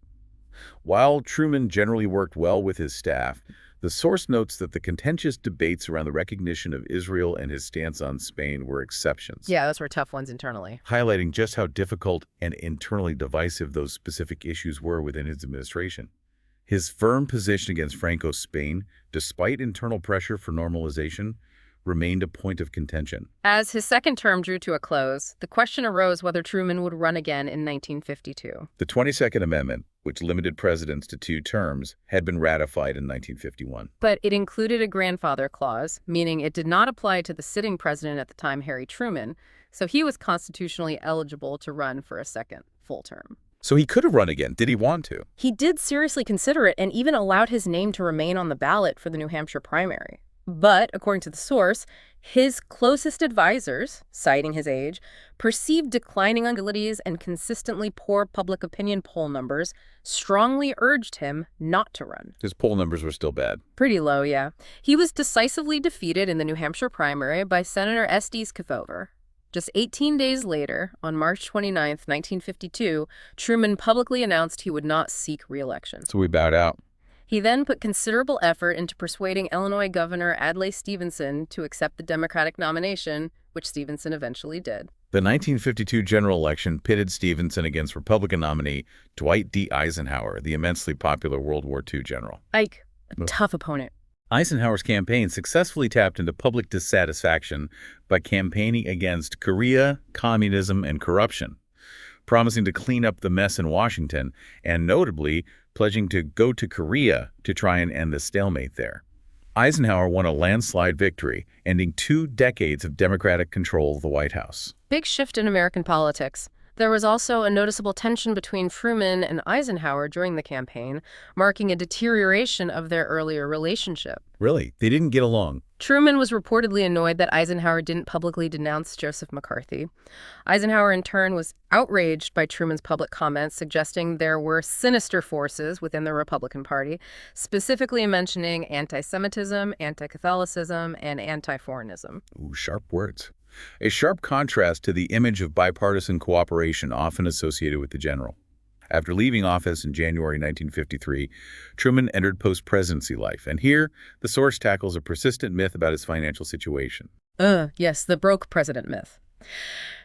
While Truman generally worked well with his staff, the source notes that the contentious debates around the recognition of Israel and his stance on Spain were exceptions. Yeah, those were tough ones internally. Highlighting just how difficult and internally divisive those specific issues were within his administration. His firm position against Franco's Spain, despite internal pressure for normalization, remained a point of contention. As his second term drew to a close, the question arose whether Truman would run again in 1952. The 22nd Amendment, which limited presidents to 2 terms, had been ratified in 1951. But it included a grandfather clause, meaning it did not apply to the sitting president at the time, Harry Truman, so he was constitutionally eligible to run for a second full term. So he could have run again. Did he want to? He did seriously consider it and even allowed his name to remain on the ballot for the New Hampshire primary. But, according to the source, his closest advisors, citing his age, perceived declining abilities and consistently poor public opinion poll numbers, strongly urged him not to run. His poll numbers were still bad. Pretty low, yeah. He was decisively defeated in the New Hampshire primary by Senator S.D. Schifover. Just 18 days later, on March 29, 1952, Truman publicly announced he would not seek re-election. So we bowed out. He then put considerable effort into persuading Illinois Governor Adlai Stevenson to accept the Democratic nomination, which Stevenson eventually did. The 1952 general election pitted Stevenson against Republican nominee Dwight D. Eisenhower, the immensely popular World War II general. Ike, a tough opponent. Eisenhower's campaign successfully tapped into public dissatisfaction by campaigning against Korea, communism, and corruption, promising to clean up the mess in Washington, and notably pledging to go to Korea to try and end the stalemate there. Eisenhower won a landslide victory, ending 2 decades of Democratic control of the White House. Big shift in American politics. There was also a noticeable tension between Truman and Eisenhower during the campaign, marking a deterioration of their earlier relationship. Really? They didn't get along? Truman was reportedly annoyed that Eisenhower didn't publicly denounce Joseph McCarthy. Eisenhower, in turn, was outraged by Truman's public comments, suggesting there were sinister forces within the Republican Party, specifically mentioning anti-Semitism, anti-Catholicism, and anti-foreignism. Ooh, sharp words. A sharp contrast to the image of bipartisan cooperation often associated with the general. After leaving office in January 1953, Truman entered post-presidency life, and here, the source tackles a persistent myth about his financial situation. Yes, the broke president myth.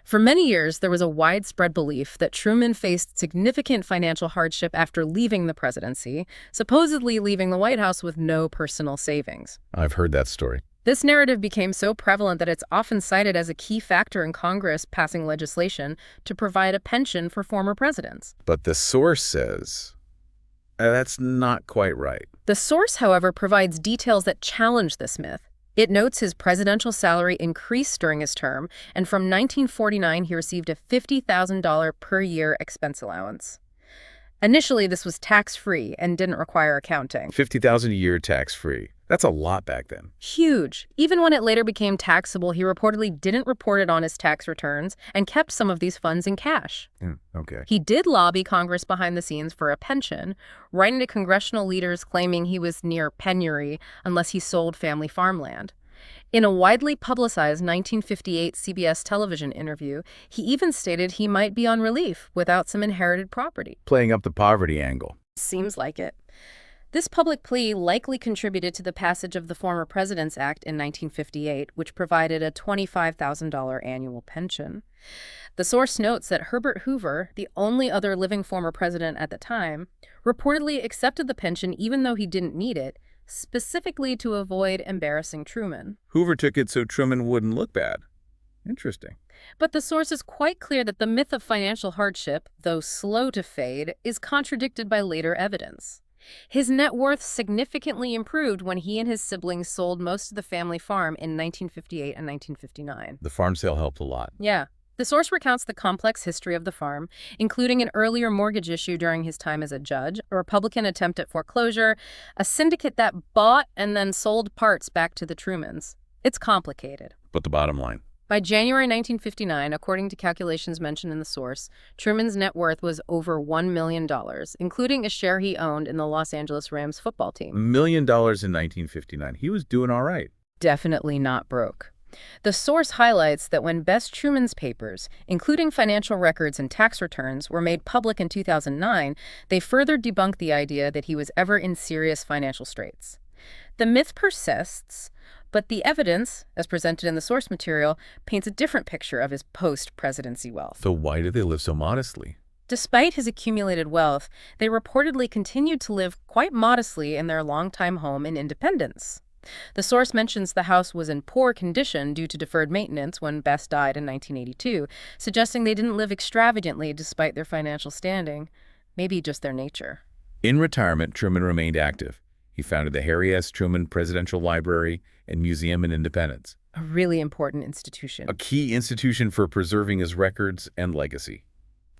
For many years, there was a widespread belief that Truman faced significant financial hardship after leaving the presidency, supposedly leaving the White House with no personal savings. I've heard that story. This narrative became so prevalent that it's often cited as a key factor in Congress passing legislation to provide a pension for former presidents. But the source says That's not quite right. The source, however, provides details that challenge this myth. It notes his presidential salary increased during his term, and from 1949 he received a $50,000 per year expense allowance. Initially, this was tax-free and didn't require accounting. $50,000 a year tax-free. That's a lot back then. Huge. Even when it later became taxable, he reportedly didn't report it on his tax returns and kept some of these funds in cash. Okay. He did lobby Congress behind the scenes for a pension, writing to congressional leaders claiming he was near penury unless he sold family farmland. In a widely publicized 1958 CBS television interview, he even stated he might be on relief without some inherited property. Playing up the poverty angle. Seems like it. This public plea likely contributed to the passage of the Former President's Act in 1958, which provided a $25,000 annual pension. The source notes that Herbert Hoover, the only other living former president at the time, reportedly accepted the pension even though he didn't need it, specifically to avoid embarrassing Truman. Hoover took it so Truman wouldn't look bad. Interesting. But the source is quite clear that the myth of financial hardship, though slow to fade, is contradicted by later evidence. His net worth significantly improved when he and his siblings sold most of the family farm in 1958 and 1959. The farm sale helped a lot. Yeah. The source recounts the complex history of the farm, including an earlier mortgage issue during his time as a judge, a Republican attempt at foreclosure, a syndicate that bought and then sold parts back to the Trumans. It's complicated. But the bottom line. By January 1959, according to calculations mentioned in the source, Truman's net worth was over $1 million, including a share he owned in the Los Angeles Rams football team. $1 million in 1959. He was doing all right. Definitely not broke. The source highlights that when Bess Truman's papers, including financial records and tax returns, were made public in 2009, they further debunked the idea that he was ever in serious financial straits. The myth persists, but the evidence, as presented in the source material, paints a different picture of his post-presidency wealth. So why did they live so modestly? Despite his accumulated wealth, they reportedly continued to live quite modestly in their longtime home in Independence. The source mentions the house was in poor condition due to deferred maintenance when Bess died in 1982, suggesting they didn't live extravagantly despite their financial standing, maybe just their nature. In retirement, Truman remained active. He founded the Harry S. Truman Presidential Library and Museum in Independence. A really important institution. A key institution for preserving his records and legacy.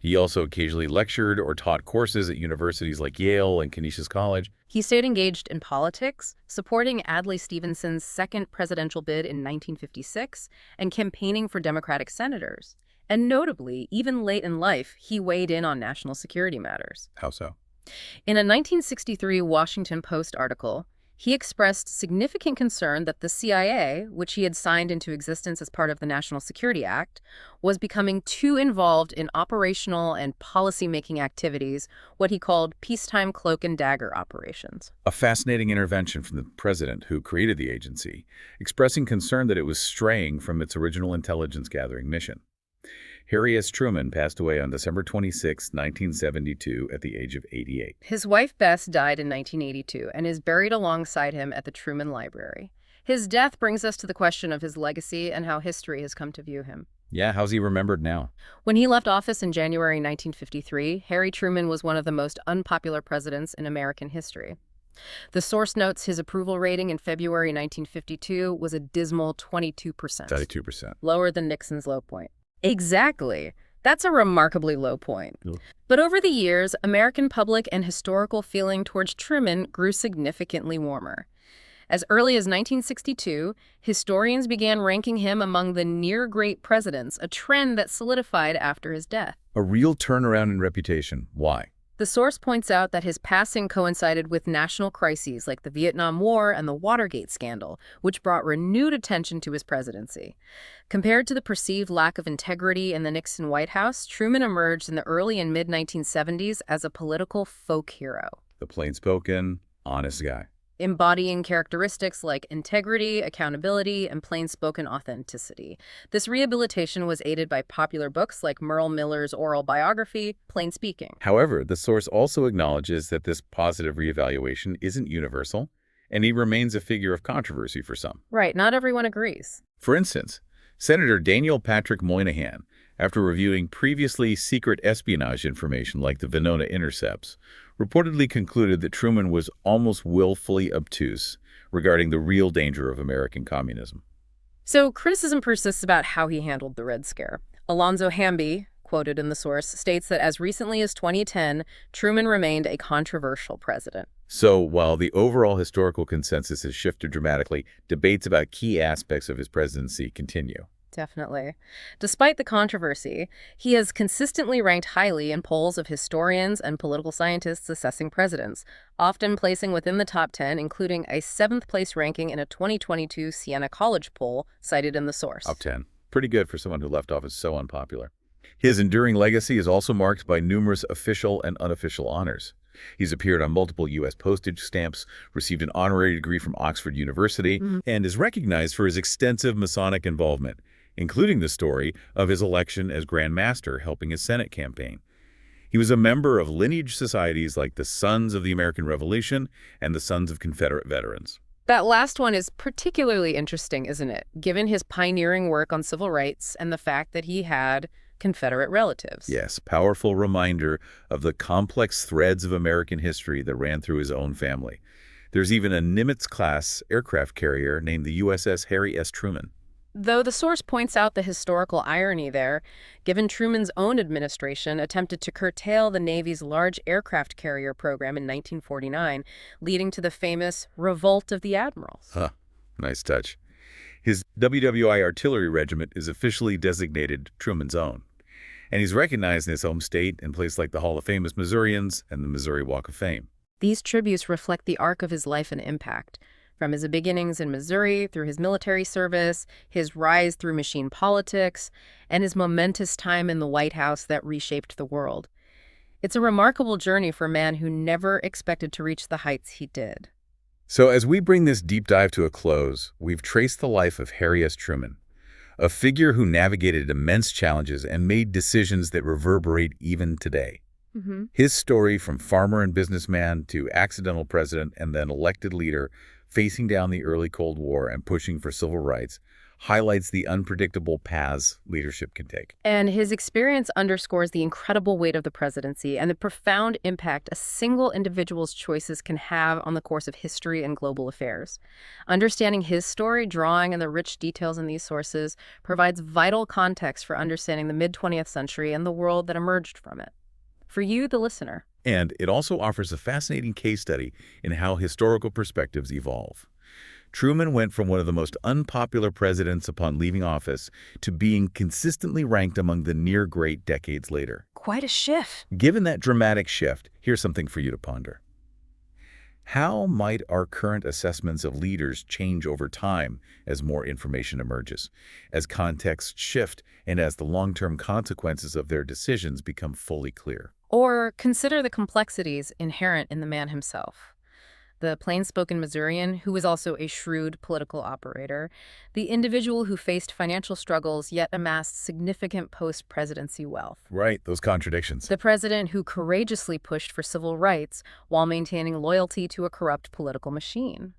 He also occasionally lectured or taught courses at universities like Yale and Canisius College. He stayed engaged in politics, supporting Adlai Stevenson's second presidential bid in 1956 and campaigning for Democratic senators. And notably, even late in life, he weighed in on national security matters. How so? In a 1963 Washington Post article, he expressed significant concern that the CIA, which he had signed into existence as part of the National Security Act, was becoming too involved in operational and policy-making activities, what he called peacetime cloak and dagger operations. A fascinating intervention from the president who created the agency, expressing concern that it was straying from its original intelligence-gathering mission. Harry S. Truman passed away on December 26, 1972, at the age of 88. His wife Bess died in 1982 and is buried alongside him at the Truman Library. His death brings us to the question of his legacy and how history has come to view him. Yeah, how's he remembered now? When he left office in January 1953, Harry Truman was one of the most unpopular presidents in American history. The source notes his approval rating in February 1952 was a dismal 22%. 32%. Lower than Nixon's low point. Exactly. That's a remarkably low point. But over the years, American public and historical feeling towards Truman grew significantly warmer. As early as 1962, historians began ranking him among the near-great presidents, a trend that solidified after his death. A real turnaround in reputation. Why? The source points out that his passing coincided with national crises like the Vietnam War and the Watergate scandal, which brought renewed attention to his presidency. Compared to the perceived lack of integrity in the Nixon White House, Truman emerged in the early and mid-1970s as a political folk hero. The plain-spoken, honest guy. Embodying characteristics like integrity, accountability, and plain-spoken authenticity. This rehabilitation was aided by popular books like Merle Miller's oral biography, Plain Speaking. However, the source also acknowledges that this positive reevaluation isn't universal, and he remains a figure of controversy for some. Right, not everyone agrees. For instance, Senator Daniel Patrick Moynihan after reviewing previously secret espionage information like the Venona intercepts, reportedly concluded that Truman was almost willfully obtuse regarding the real danger of American communism. So criticism persists about how he handled the Red Scare. Alonzo Hamby, quoted in the source, states that as recently as 2010, Truman remained a controversial president. So while the overall historical consensus has shifted dramatically, debates about key aspects of his presidency continue. Definitely. Despite the controversy, he has consistently ranked highly in polls of historians and political scientists assessing presidents, often placing within the top 10, including a 7th-place ranking in a 2022 Siena College poll cited in the source. Top 10. Pretty good for someone who left office so unpopular. His enduring legacy is also marked by numerous official and unofficial honors. He's appeared on multiple U.S. postage stamps, received an honorary degree from Oxford University, and is recognized for his extensive Masonic involvement, including the story of his election as Grand Master helping his Senate campaign. He was a member of lineage societies like the Sons of the American Revolution and the Sons of Confederate Veterans. That last one is particularly interesting, isn't it? Given his pioneering work on civil rights and the fact that he had Confederate relatives. Yes, powerful reminder of the complex threads of American history that ran through his own family. There's even a Nimitz-class aircraft carrier named the USS Harry S. Truman. Though the source points out the historical irony there, given Truman's own administration attempted to curtail the Navy's large aircraft carrier program in 1949, leading to the famous Revolt of the Admirals. Huh, nice touch. His WWII artillery regiment is officially designated Truman's own, and he's recognized in his home state in places like the Hall of Fame as Missourians and the Missouri Walk of Fame. These tributes reflect the arc of his life and impact. From his beginnings in Missouri, through his military service, his rise through machine politics, and his momentous time in the White House that reshaped the world. It's a remarkable journey for a man who never expected to reach the heights he did. So as we bring this deep dive to a close, we've traced the life of Harry S. Truman, a figure who navigated immense challenges and made decisions that reverberate even today. His story, from farmer and businessman to accidental president and then elected leader, facing down the early Cold War and pushing for civil rights, highlights the unpredictable paths leadership can take. And his experience underscores the incredible weight of the presidency and the profound impact a single individual's choices can have on the course of history and global affairs. Understanding his story, drawing on the rich details in these sources, provides vital context for understanding the mid-20th century and the world that emerged from it. For you, the listener. And it also offers a fascinating case study in how historical perspectives evolve. Truman went from one of the most unpopular presidents upon leaving office to being consistently ranked among the near-great decades later. Quite a shift. Given that dramatic shift, here's something for you to ponder. How might our current assessments of leaders change over time as more information emerges, as contexts shift, and as the long-term consequences of their decisions become fully clear? Or consider the complexities inherent in the man himself. The plain-spoken Missourian, who was also a shrewd political operator, the individual who faced financial struggles yet amassed significant post-presidency wealth. Right, those contradictions. The president who courageously pushed for civil rights while maintaining loyalty to a corrupt political machine.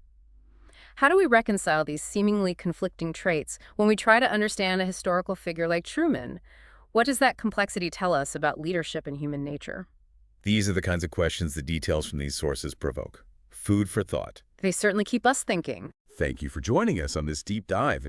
How do we reconcile these seemingly conflicting traits when we try to understand a historical figure like Truman? What does that complexity tell us about leadership and human nature? These are the kinds of questions the details from these sources provoke. Food for thought. They certainly keep us thinking. Thank you for joining us on this deep dive.